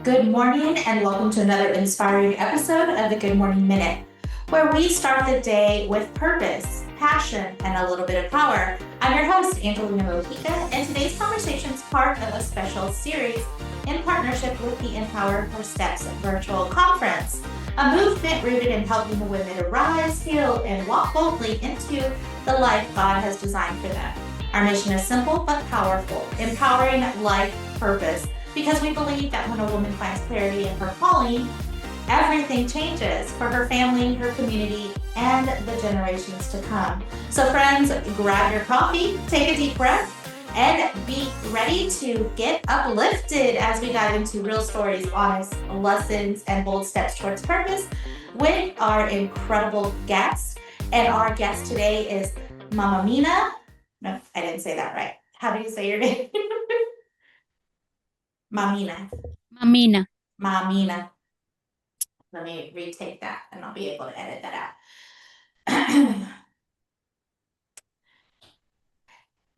Good morning and welcome to another inspiring episode of the Good Morning Minute, where we start the day with purpose, passion, and a little bit of power. I'm your host, Angelina Mojica, and today's conversation is part of a special series in partnership with the Empower Her Steps virtual conference, a movement rooted in helping the women to rise, heal, and walk boldly into the life God has designed for them. Our mission is simple but powerful, empowering life purpose, because we believe that when a woman finds clarity in her calling, everything changes for her family, her community, and the generations to come. So friends, grab your coffee, take a deep breath, and be ready to get uplifted as we dive into real stories, honest lessons, and bold steps towards purpose with our incredible guest. And our guest today is Mamina. No, I didn't say that right. How do you say your name? Mamina. Mamina. Mamina. Let me retake that and I'll be able to edit that out.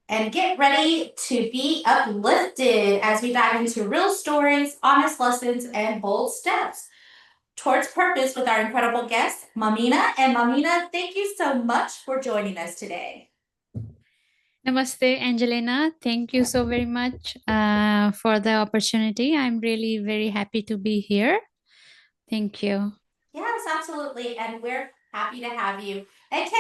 And get ready to be uplifted as we dive into real stories, honest lessons, and bold steps towards purpose with our incredible guest, Mamina. And Mamina, thank you so much for joining us today. Namaste, Angelina. Thank you so very much for the opportunity. I'm really very happy to be here. Thank you. Yes, absolutely. And we're happy to have you. And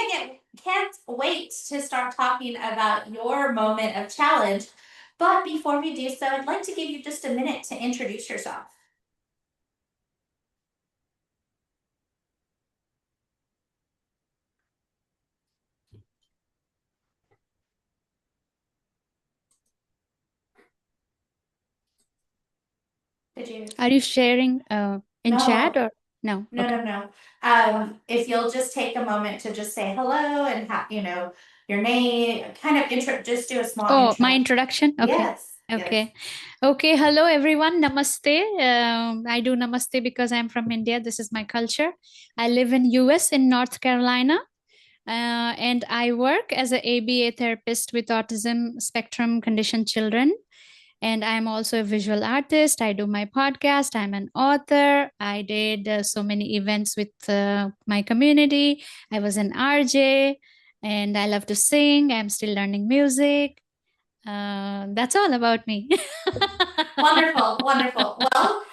can't wait to start talking about your moment of challenge. But before we do so, I'd like to give you just a minute to introduce yourself. Did you? Are you sharing in chat or no? No. If you'll just take a moment to just say hello and your name, kind of just do a small intro. My introduction? Okay. Yes. Okay. Yes. Okay. Hello, everyone. Namaste. I do namaste because I'm from India. This is my culture. I live in US in North Carolina. And I work as an ABA therapist with autism spectrum conditioned children. And I'm also a visual artist. I do my podcast. I'm an author. I did so many events with my community. I was an RJ and I love to sing. I'm still learning music. That's all about me. Wonderful. Well,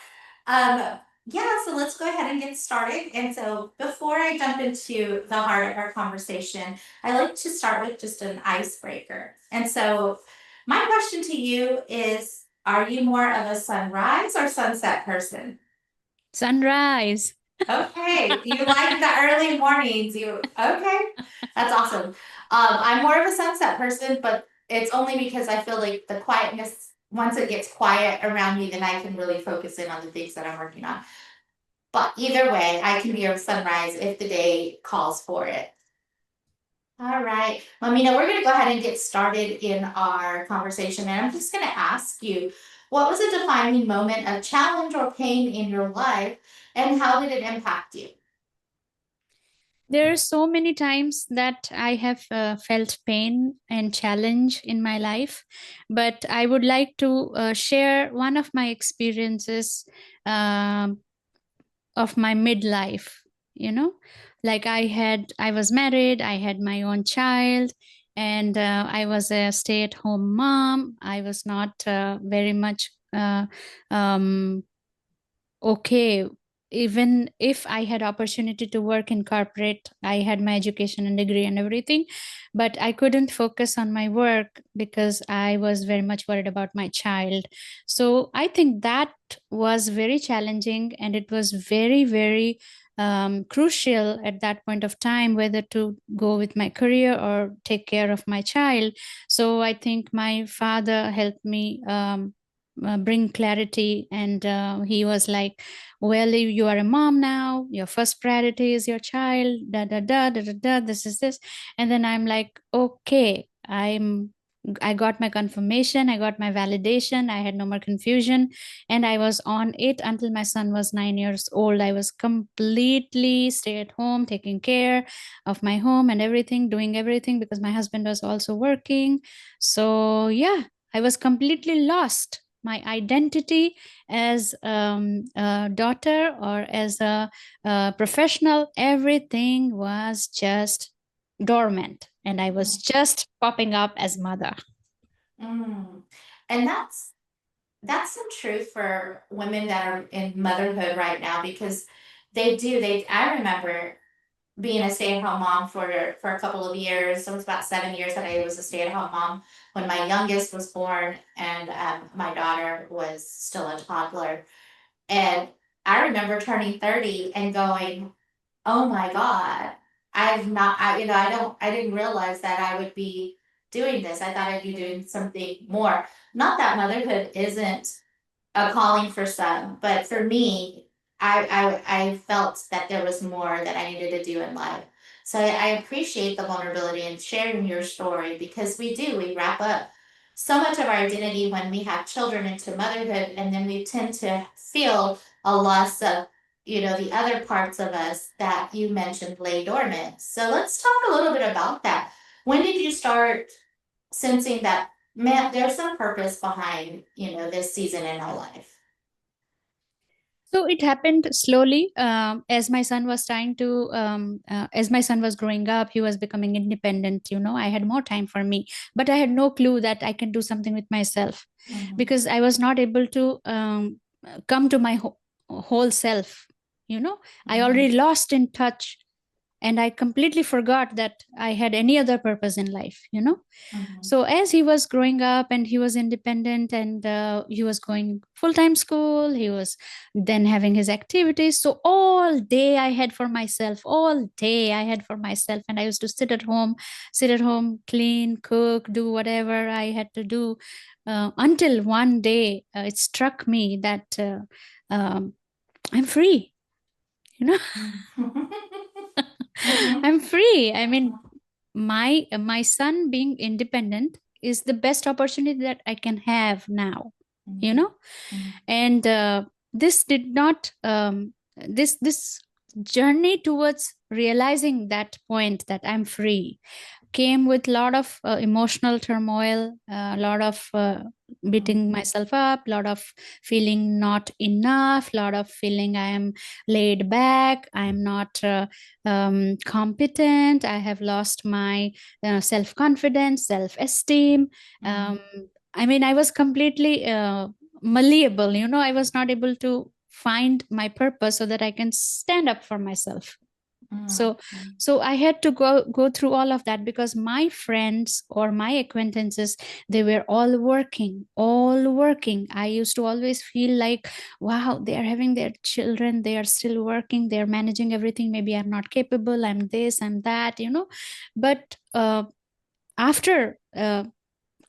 so let's go ahead and get started. And so before I jump into the heart of our conversation, I like to start with just an icebreaker. And so my question to you is, are you more of a sunrise or sunset person? Sunrise. Okay, you like the early mornings. Okay, that's awesome. I'm more of a sunset person, but it's only because I feel like the quietness, once it gets quiet around me, then I can really focus in on the things that I'm working on. But either way, I can be a sunrise if the day calls for it. All right, Mamina, we're going to go ahead and get started in our conversation. And I'm just going to ask you, what was a defining moment of challenge or pain in your life, and how did it impact you? There are so many times that I have felt pain and challenge in my life, but I would like to share one of my experiences of my midlife. Like I was married, I had my own child, and I was a stay-at-home mom. I was not very much okay. Even if I had opportunity to work in corporate, I had my education and degree and everything, but I couldn't focus on my work because I was very much worried about my child. So I think that was very challenging, and it was very, very crucial at that point of time whether to go with my career or take care of my child. So I think my father helped me bring clarity, and he was like, well, you are a mom now, your first priority is your child, da da da da da da, this is this. And then I'm like, okay, I got my confirmation, I got my validation, I had no more confusion, and I was on it until my son was 9 years old. I was completely stay at home, taking care of my home and everything, doing everything because my husband was also working. So yeah, I was completely lost. my identity as a daughter or as a professional, everything was just dormant, and I was just popping up as mother. Mm. And that's some truth for women that are in motherhood right now, because I remember being a stay-at-home mom for a couple of years. So it was about 7 years that I was a stay-at-home mom when my youngest was born, and my daughter was still a toddler. And I remember turning 30 and going, oh my God, I didn't realize that I would be doing this. I thought I'd be doing something more. Not that motherhood isn't a calling for some, but for me, I felt that there was more that I needed to do in life. So I appreciate the vulnerability and sharing your story, because we wrap up so much of our identity when we have children into motherhood, and then we tend to feel a loss of, the other parts of us that you mentioned lay dormant. So let's talk a little bit about that. When did you start sensing that, man, there's some purpose behind, this season in our life? So it happened slowly. As my son was as my son was growing up, he was becoming independent. I had more time for me, but I had no clue that I can do something with myself, because I was not able to come to my whole self. I already lost in touch, and I completely forgot that I had any other purpose in life. So as he was growing up and he was independent, and he was going full-time school, he was then having his activities. So all day I had for myself, and I used to sit at home, clean, cook, do whatever I had to do, until one day it struck me that I'm free. I'm free. I mean, my son being independent is the best opportunity that I can have now. And this did not this journey towards realizing that point, that I'm free, came with a lot of emotional turmoil, a lot of beating myself up, a lot of feeling not enough, a lot of feeling I am laid back, I'm not competent, I have lost my self-confidence, self-esteem. I mean, I was completely malleable. I was not able to find my purpose so that I can stand up for myself. So I had to go through all of that, because my friends or my acquaintances, they were all working. I used to always feel like, wow, they are having their children, they are still working, they are managing everything. Maybe I'm not capable, I'm this, I'm that. But after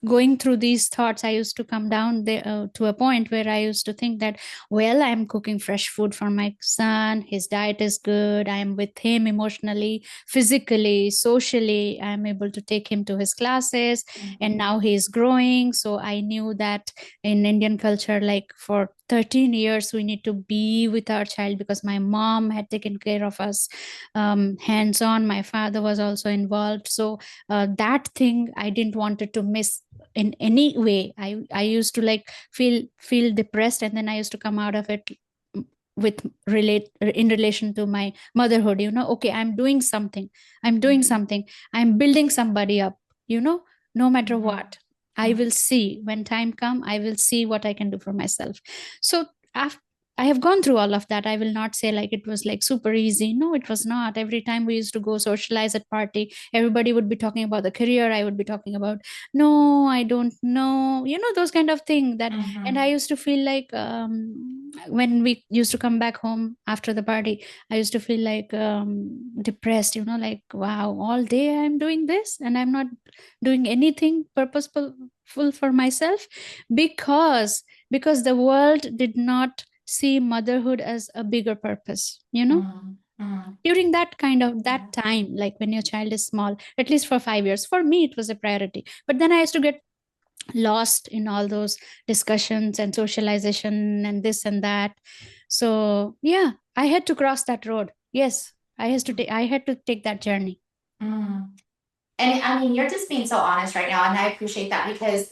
going through these thoughts, I used to come down there, to a point where I used to think that, well, I'm cooking fresh food for my son, his diet is good, I'm with him emotionally, physically, socially, I'm able to take him to his classes, and now he's growing. So I knew that in Indian culture, like for 13 years we need to be with our child, because my mom had taken care of us hands on, my father was also involved. So that thing I didn't want it to miss in any way. I used to like feel depressed, and then I used to come out of it with in relation to my motherhood. Okay, I'm doing something, I'm building somebody up. No matter what, I will see when time come, I will see what I can do for myself. So after I have gone through all of that. I will not say like it was like super easy. No, it was not. Every time we used to go socialize at party, everybody would be talking about the career. I would be talking about, no, I don't know, those kind of thing that. And I used to feel like when we used to come back home after the party, I used to feel like depressed, like, wow, all day I'm doing this and I'm not doing anything purposeful for myself, because the world did not see motherhood as a bigger purpose. During that time, like when your child is small, at least for 5 years, for me it was a priority. But then I used to get lost in all those discussions and socialization and this and that. So yeah, I had to cross that road. Yes, I had to take that journey. And I mean, you're just being so honest right now, and I appreciate that, because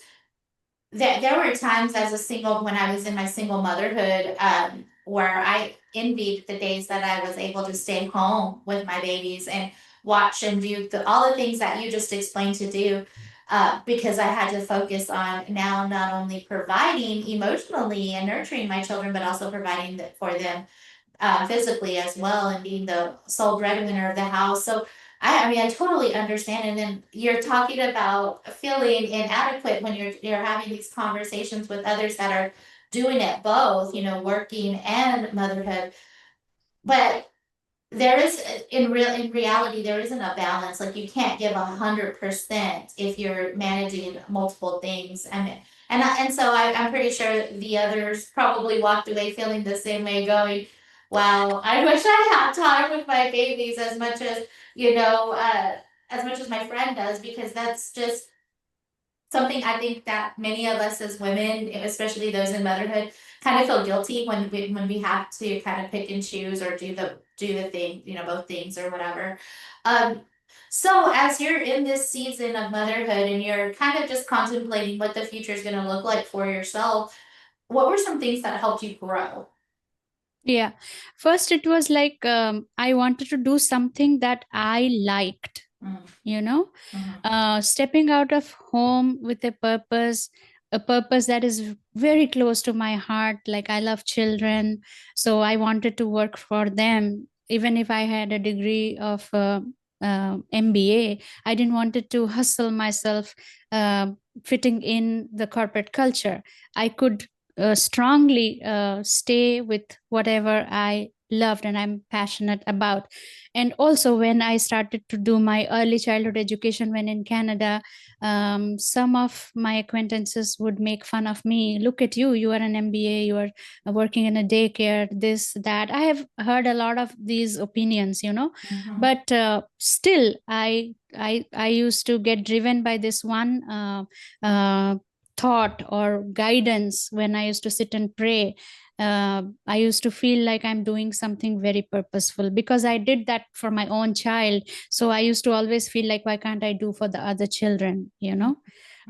there were times as a single, when I was in my single motherhood, where I envied the days that I was able to stay home with my babies and watch and do all the things that you just explained to do. Because I had to focus on now not only providing emotionally and nurturing my children, but also providing for them physically as well, and being the sole breadwinner of the house. So I mean, I totally understand. And then you're talking about feeling inadequate when you're having these conversations with others that are doing it both, working and motherhood. But there is in reality there isn't a balance. Like you can't give 100% if you're managing multiple things. And so I'm pretty sure the others probably walked away feeling the same way, going, "Wow, I wish I had time with my babies as much as as much as my friend does," because that's just something I think that many of us as women, especially those in motherhood, kind of feel guilty when we have to kind of pick and choose or do the thing, both things or whatever. Um, so as you're in this season of motherhood and you're kind of just contemplating what the future is going to look like for yourself, what were some things that helped you grow? Yeah. First, it was like I wanted to do something that I liked, Mm, you know, mhm, stepping out of home with a purpose that is very close to my heart. Like I love children, so I wanted to work for them. Even if I had a degree of MBA, I didn't wanted to hustle myself, uh, fitting in the corporate culture. I could strongly stay with whatever I loved and I'm passionate about. And also, when I started to do my early childhood education when in Canada, some of my acquaintances would make fun of me. Look at you, you are an MBA, you are working in a daycare, this, that. I have heard a lot of these opinions, mhm, but still, I used to get driven by this one thought or guidance when I used to sit and pray. I used to feel like I'm doing something very purposeful because I did that for my own child. So I used to always feel like, why can't I do for the other children,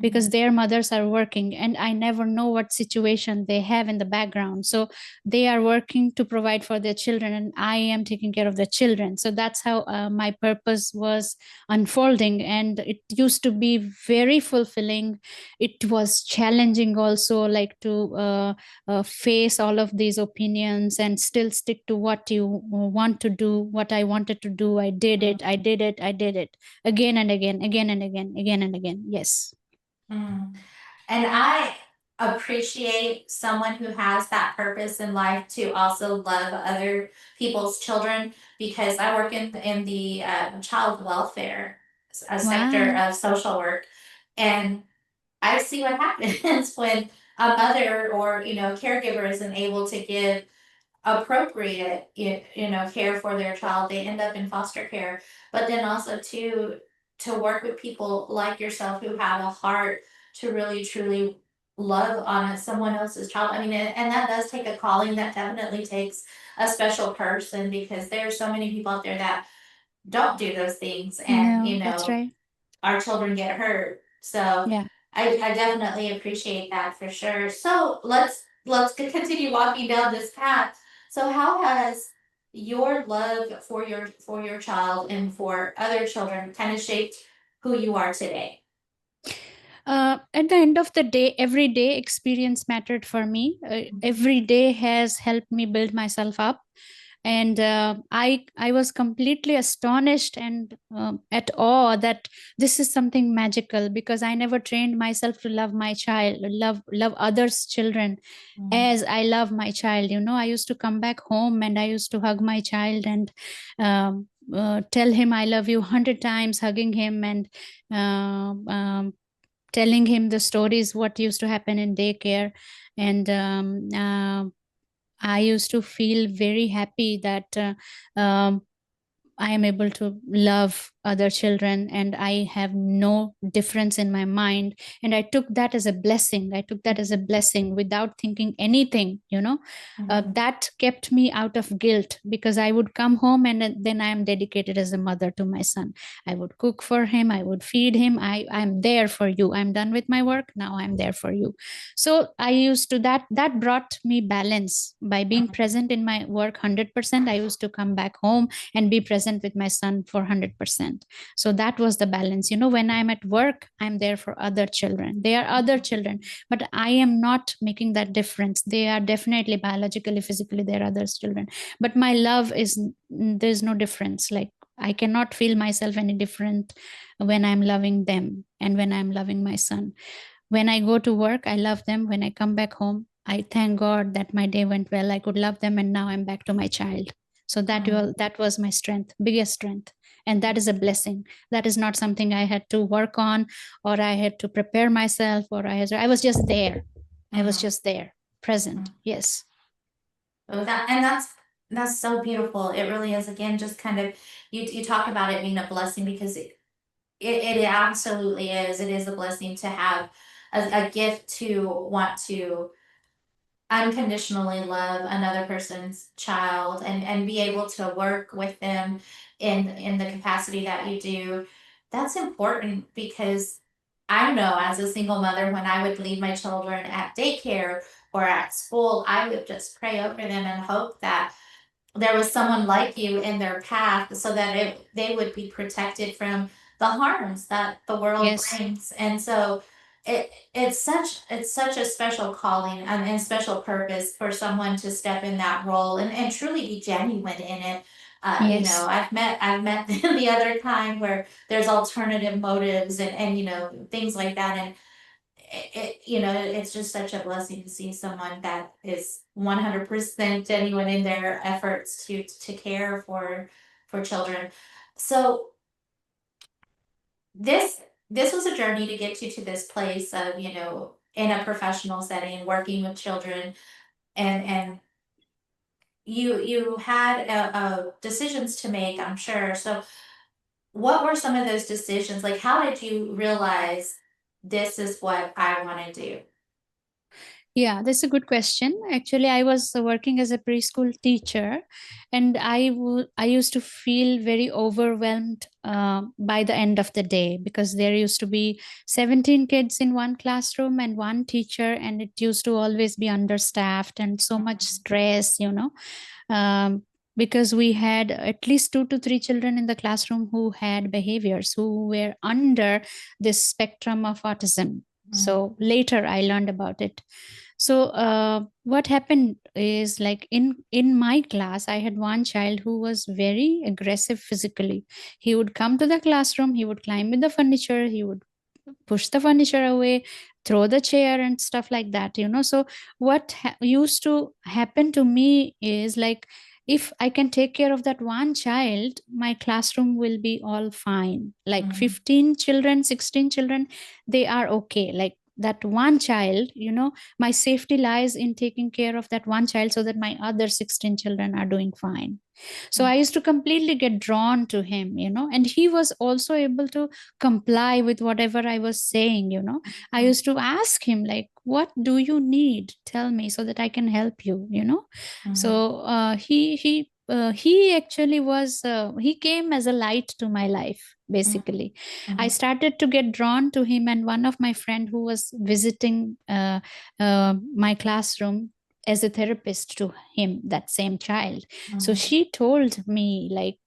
because mhm, their mothers are working and I never know what situation they have in the background. So they are working to provide for their children and I am taking care of the children. So that's how my purpose was unfolding. And it used to be very fulfilling. It was challenging also, like to face all of these opinions and still stick to what you want to do. What I wanted to do, I did mhm, it, I did it, I did it again and again, again and again, again and again. Yes. mhm. And I appreciate someone who has that purpose in life to also love other people's children, because I work in the child welfare sector Wow. of social work, and I see what happens when a mother or caregiver isn't able to give appropriate care for their child. They end up in foster care. But then also to work with people like yourself who have a heart to really truly love on someone else's child. I mean, and that does take a calling. That definitely takes a special person, because there are so many people out there that don't do those things, and No, that's right. our children get hurt. So Yeah. I definitely appreciate that for sure. So let's continue walking down this path. So how has your love for your child and for other children kind of shaped who you are today? At the end of the day, every day experience mattered for me. Every day has helped me build myself up, and I was completely astonished and at awe that this is something magical, because I never trained myself to love my child, love others' children Mm, as I love my child. I used to come back home and I used to hug my child and tell him I love you 100 times, hugging him and telling him the stories what used to happen in daycare. And I used to feel very happy that I am able to love other children, and I have no difference in my mind. And I took that as a blessing. I took that as a blessing without thinking anything, that kept me out of guilt, because I would come home and then I am dedicated as a mother to my son. I would cook for him, I would feed him. I'm there for you. I'm done with my work. Now I'm there for you. So I used to that brought me balance by being present in my work 100%. I used to come back home and be present with my son for 100%. So that was the balance. When I'm at work, I'm there for other children. They are other children, but I am not making that difference. They are definitely biologically, physically, they're others children, but my love is, there's no difference. Like, I cannot feel myself any different when I'm loving them and when I'm loving my son. When I go to work, I love them. When I come back home, I thank God that my day went well. I could love them, and now I'm back to my child. So that was my strength, biggest strength. And that is a blessing. That is not something I had to work on, or I had to prepare myself, or I was just there. I was just there, present. Yes. Oh, that's so beautiful. It really is. Again, just kind of you talk about it being a blessing, because it absolutely is. It is a blessing to have a gift to want to unconditionally love another person's child, and be able to work with them in the capacity that you do. That's important, because I know, as a single mother, when I would leave my children at daycare or at school, I would just pray over them and hope that there was someone like you in their path, so that they would be protected from the harms that the world Yes. brings. And so it's such a special calling, and special purpose for someone to step in that role, and truly be genuine in it. Yes. I've met the other time where there's alternative motives, and things like that. And it's just such a blessing to see someone that is 100% genuine in their efforts to care for children. So this was a journey to get you to this place of, in a professional setting, working with children, and you had decisions to make, I'm sure. So what were some of those decisions? Like, how did you realize this is what I want to do? Yeah, that's a good question. Actually, I was working as a preschool teacher, and I used to feel very overwhelmed by the end of the day, because there used to be 17 kids in one classroom and one teacher, and it used to always be understaffed and so much stress. Um, because we had at least 2 to 3 children in the classroom who had behaviors, who were under this spectrum of autism. So later I learned about it. So what happened is, like, in my class, I had one child who was very aggressive physically. He would come to the classroom, he would climb in the furniture, he would push the furniture away, throw the chair and stuff like that. So what used to happen to me is, like, if I can take care of that one child, my classroom will be all fine. Like 15 children, 16 children, they are okay. Like that one child, my safety lies in taking care of that one child, so that my other 16 children are doing fine. So I used to completely get drawn to him, and he was also able to comply with whatever I was saying. I used to ask him, like, what do you need? Tell me so that I can help you. So he actually he came as a light to my life, basically. I started to get drawn to him, and one of my friend who was visiting my classroom as a therapist to him, that same child. So she told me, like,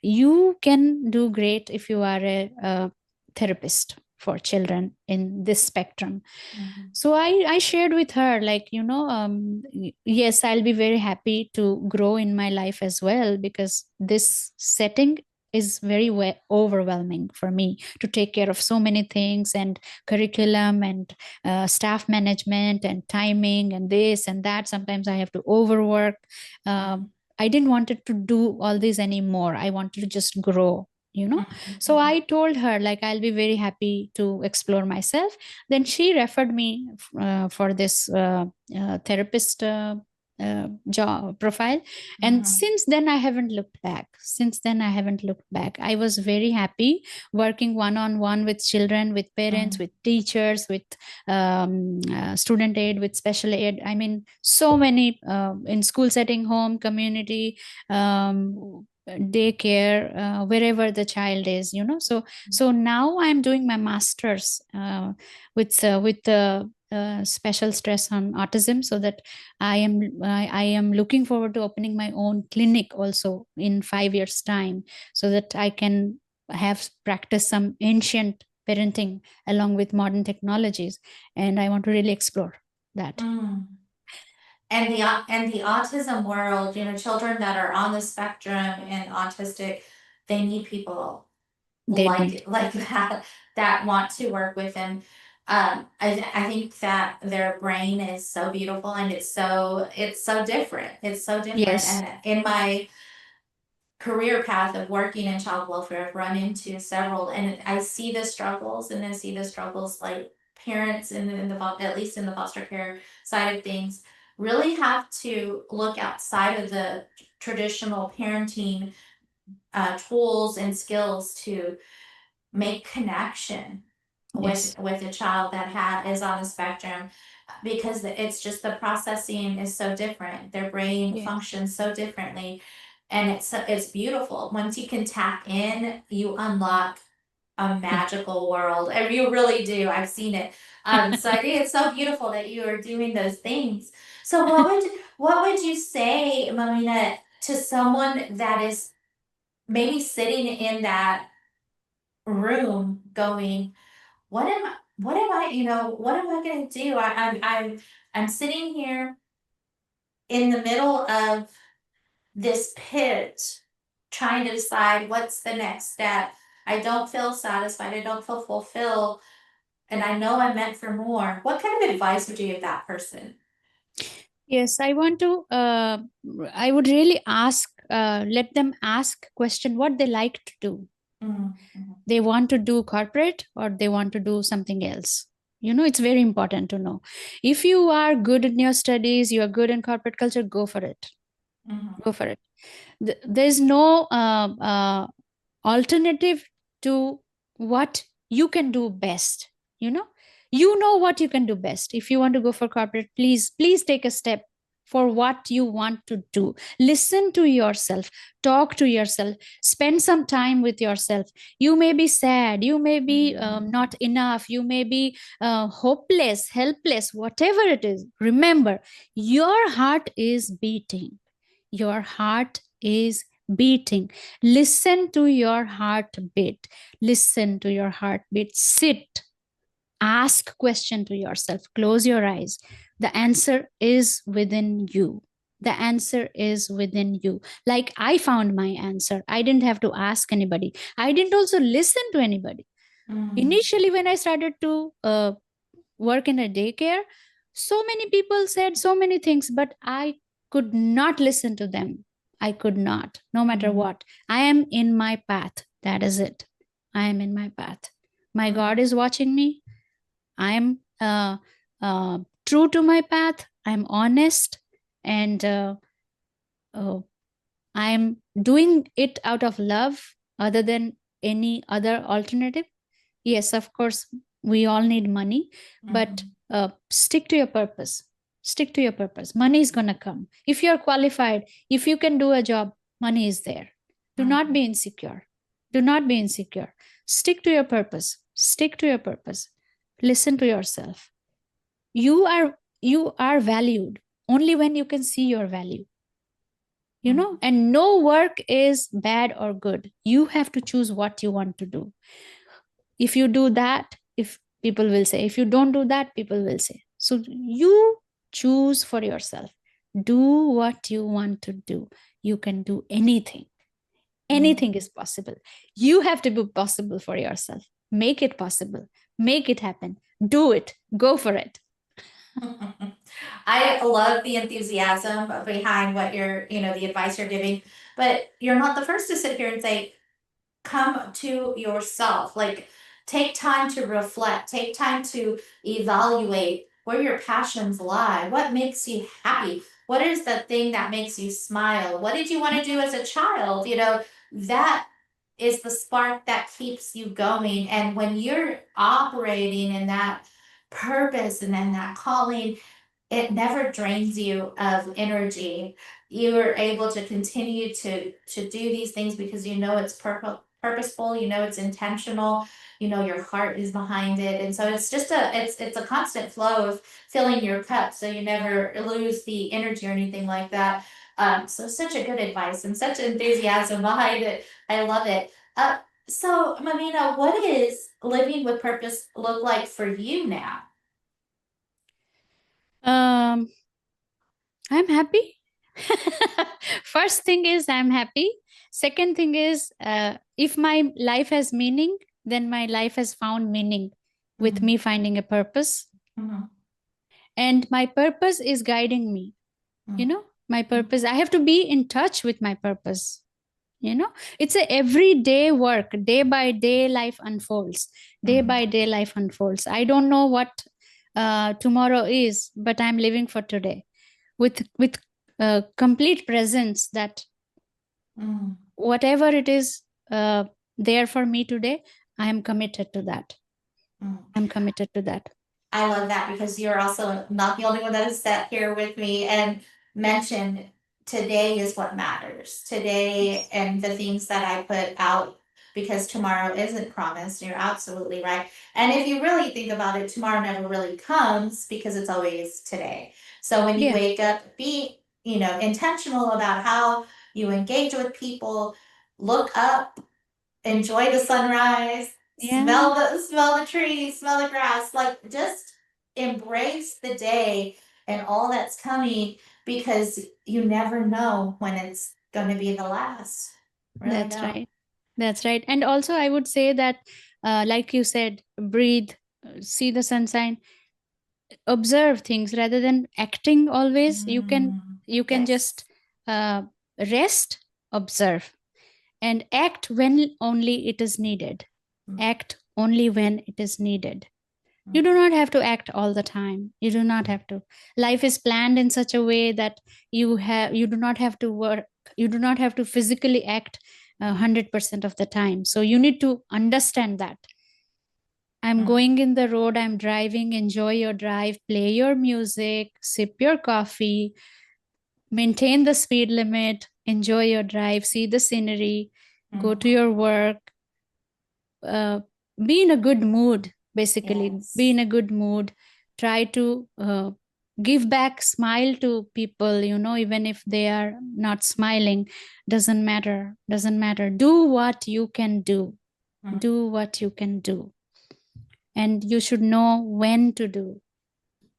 you can do great if you are a therapist for children in this spectrum. So I shared with her, like, yes, I'll be very happy to grow in my life as well, because this setting is very overwhelming for me to take care of so many things, and curriculum, and staff management, and timing, and this and that. Sometimes I have to overwork. I didn't want to do all this anymore. I wanted to just grow. So I told her, like, I'll be very happy to explore myself. Then she referred me for this therapist job profile. And since then I haven't looked back. I was very happy working one-on-one with children, with parents, with teachers, with student aid, with special aid. I mean, so many in school setting, home, community, daycare, wherever the child is, so now I'm doing my master's with the special stress on autism, so that I am looking forward to opening my own clinic also in 5 years time, so that I can have practiced some ancient parenting along with modern technologies, and I want to really explore that. And the autism world, children that are on the spectrum and autistic, they need people like that want to work with them. I think that their brain is so beautiful, and it's so different. It's so different. Yes. And in my career path of working in child welfare, I've run into several, and I see the struggles, and I see the struggles like parents in the at least in the foster care side of things really have to look outside of the traditional parenting tools and skills to make connection Yes. with a child that is on the spectrum, because it's just the processing is so different. Their brain Yes. functions so differently, and it's beautiful. Once you can tap in, you unlock a magical world, and you really do. I've seen it. So I think it's so beautiful that you are doing those things. So what would you say, Mamina, to someone that is maybe sitting in that room going, what am I gonna do? I'm sitting here in the middle of this pit trying to decide what's the next step. I don't feel satisfied, I don't feel fulfilled, and I know I'm meant for more. What kind of advice would you give that person? Yes, I would really let them ask question what they like to do. They want to do corporate or they want to do something else. It's very important to know. If you are good in your studies, you are good in corporate culture, go for it. Go for it. There's no alternative to what you can do best. You know what you can do best. If you want to go for corporate, please take a step for what you want to do. Listen to yourself, talk to yourself, spend some time with yourself. You may be sad, you may be not enough, you may be hopeless, helpless, whatever it is. Remember, your heart is beating. Your heart is beating. Listen to your heartbeat. Listen to your heartbeat. Sit. Ask question to yourself. Close your eyes. The answer is within you. The answer is within you. Like I found my answer. I didn't have to ask anybody. I didn't also listen to anybody. Initially, when I started to work in a daycare, so many people said so many things, but I could not listen to them. I could not, no matter what. I am in my path. That is it. I am in my path. My God is watching me. I am true to my path. I'm honest, and I'm doing it out of love other than any other alternative. Yes, of course, we all need money, but stick to your purpose. Stick to your purpose. Money is going to come. If you're qualified, if you can do a job, money is there. Do not be insecure. Do not be insecure. Stick to your purpose. Stick to your purpose. Listen to yourself. You are valued only when you can see your value. And no work is bad or good. You have to choose what you want to do. If you do that, if people will say, if you don't do that, people will say. So you choose for yourself. Do what you want to do. You can do anything. Anything is possible. You have to be possible for yourself. Make it possible. Make it happen. Do it. Go for it. I love the enthusiasm behind what the advice you're giving, but you're not the first to sit here and say, come to yourself. Like, take time to reflect, take time to evaluate where your passions lie, what makes you happy. What is the thing that makes you smile? What did you want to do as a child? That is the spark that keeps you going. And when you're operating in that purpose and then that calling, it never drains you of energy. You're able to continue to do these things because it's purposeful, it's intentional, your heart is behind it. And so it's a constant flow of filling your cup so you never lose the energy or anything like that. So such a good advice and such enthusiasm behind it. I love it. So Mamina, what is living with purpose look like for you now? Um, I'm happy. First thing is I'm happy. Second thing is, if my life has meaning, then my life has found meaning with me finding a purpose. Mhm. And my purpose is guiding me. My purpose, I have to be in touch with my purpose. It's a everyday work. Day by day life unfolds. Day by day life unfolds. I don't know what tomorrow is, but I'm living for today with complete presence that whatever it is there for me today, I am committed to that. I'm committed to that. I love that because you're also not the only one that has sat here with me and mentioned today is what matters. Today and the things that I put out because tomorrow isn't promised. You're absolutely right. And if you really think about it, tomorrow never really comes because it's always today. So when you Yeah. wake up, be, intentional about how you engage with people, look up, enjoy the sunrise, Yeah, smell the trees, smell the grass, like just embrace the day and all that's coming because you never know when it's going to be the last. Really that's don't. right. That's right. And also, I would say that, like you said, breathe, see the sunshine, observe things rather than acting always. You can Yes. just uh, rest, observe, and act when only it is needed. Act only when it is needed. You do not have to act all the time. You do not have to. Life is planned in such a way that you do not have to work. You do not have to physically act 100% of the time. So you need to understand that. I'm going in the road, I'm driving, enjoy your drive, play your music, sip your coffee, maintain the speed limit, enjoy your drive, see the scenery, go to your work, be in a good mood, basically. Yes. Be in a good mood. Try to give back, smile to people, even if they are not smiling. Doesn't matter. Doesn't matter. Do what you can do. Do what you can do. And you should know when to do.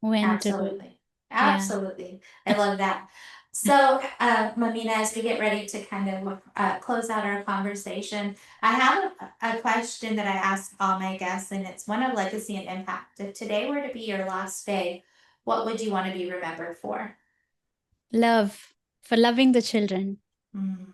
When to do. Absolutely. Yeah. Absolutely. I love that. So, Mamina, as we get ready to kind of close out our conversation, I have a question that I ask all my guests, and it's one of legacy and impact. If today were to be your last day, what would you want to be remembered for? Love. For loving the children. Mm.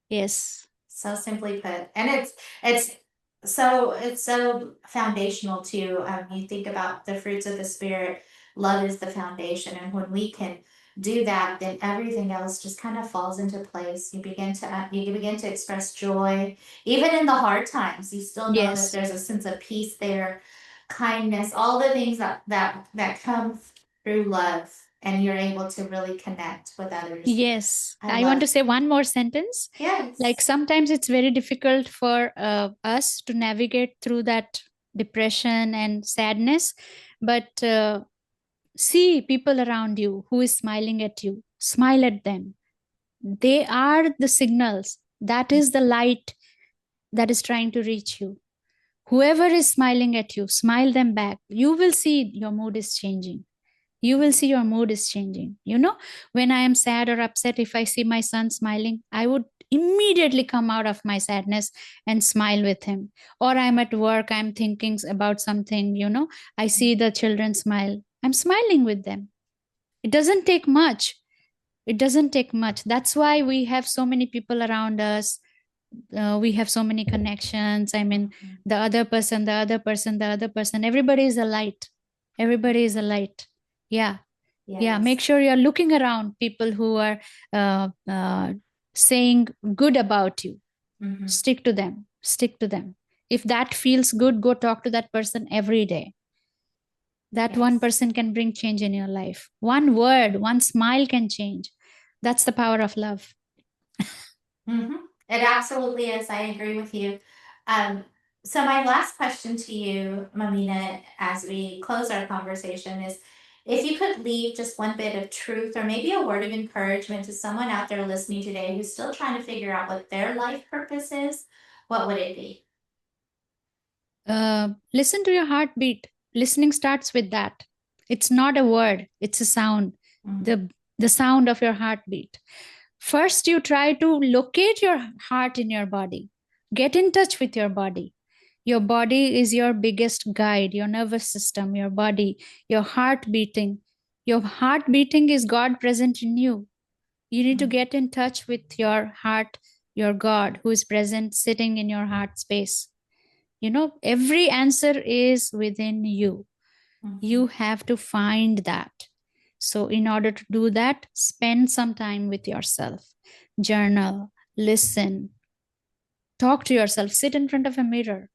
Yes. So simply put, and it's so foundational too. You think about the fruits of the spirit. Love is the foundation, and when we can do that, then everything else just kind of falls into place. You begin to express joy, even in the hard times. You still know that Yes. there's a sense of peace there, kindness, all the things that come through love, and you're able to really connect with others. Yes. I I want to love. say one more sentence. Yes. Like sometimes it's very difficult for us to navigate through that depression and sadness, but see people around you who is smiling at you. Smile at them. They are the signals. That is the light that is trying to reach you. Whoever is smiling at you, smile them back. You will see your mood is changing. You will see your mood is changing. When I am sad or upset, if I see my son smiling, I would immediately come out of my sadness and smile with him. Or I'm at work, I'm thinking about something, I see the children smile, I'm smiling with them. It doesn't take much. It doesn't take much. That's why we have so many people around us. We have so many connections. I mean, the other person, the other person, the other person, everybody is a light. Everybody is a light. Yeah. Yeah, make Yes. sure you're looking around people who are saying good about you. Mhm. Stick to them. Stick to them. If that feels good, go talk to that person every day. That one Yes. person can bring change in your life. One word, one smile can change. That's the power of love. Mhm. It absolutely is. I agree with you. Um, so my last question to you, Mamina, as we close our conversation is if you could leave just one bit of truth or maybe a word of encouragement to someone out there listening today who's still trying to figure out what their life purpose is, what would it be? Listen to your heartbeat. Listening starts with that. It's not a word, it's a sound. Mm, The sound of your heartbeat. First, you try to locate your heart in your body. Get in touch with your body. Your body is your biggest guide, your nervous system, your body, your heart beating. Your heart beating is God present in you. You need to mm, get in touch with your heart, your God, who is present sitting in your heart space. Every answer is within you. mhm, You have to find that. So, in order to do that, spend some time with yourself, journal, listen, talk to yourself, sit in front of a mirror,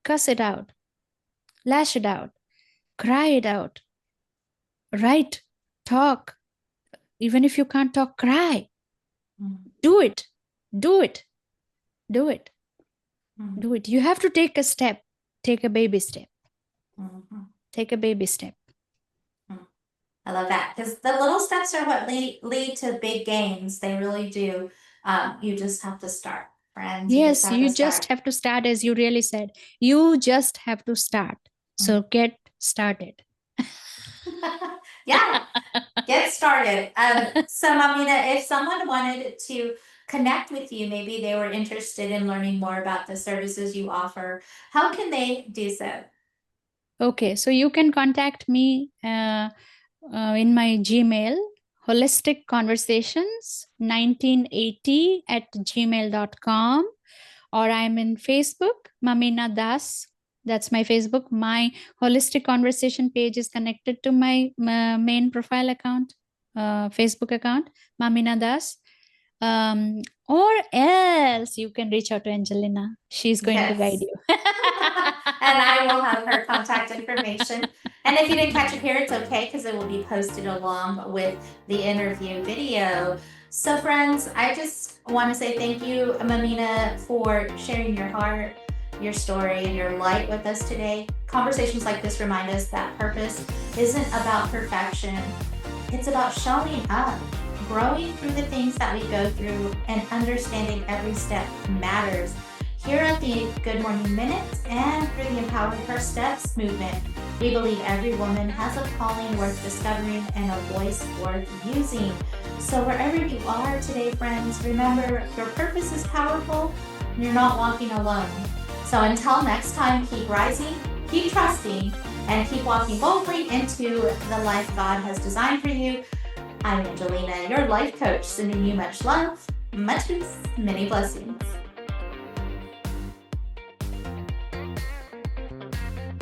cuss it out, lash it out, cry it out, write, talk. Even if you can't talk, cry. mm, Do it. Do it. Do it. mm, Do it. You have to take a step. Take a baby step. mhm, Take a baby step. mm. I love that because the little steps are what lead to big gains. They really do. You just have to start, friends. You just Yes, have you to just start. have to start, as you really said. You just have to start. Mm. So get started. Yeah, get started. So, Mamina, if someone wanted to connect with you, maybe they were interested in learning more about the services you offer, how can they do so? Okay, so you can contact me in my Gmail, holistic conversations 1980 at gmail.com, or I'm in Facebook, Mamina Das. That's my Facebook. My holistic conversation page is connected to my main profile account, Facebook account, Mamina Das. Or else you can reach out to Angelina. She's going to guide Yes. you. And I will have her contact information. And if you didn't catch it here, it's okay because it will be posted along with the interview video. So, friends, I just want to say thank you, Mamina, for sharing your heart, your story, and your light with us today. Conversations like this remind us that purpose isn't about perfection, it's about showing up, growing through the things that we go through, and understanding every step matters. Here at the Good Morning Minute and through the Empowering Her Steps movement, we believe every woman has a calling worth discovering and a voice worth using. So wherever you are today, friends, remember your purpose is powerful and you're not walking alone. So until next time, keep rising, keep trusting, and keep walking boldly into the life God has designed for you. I'm Angelina, your life coach, sending you much love, much peace, many blessings.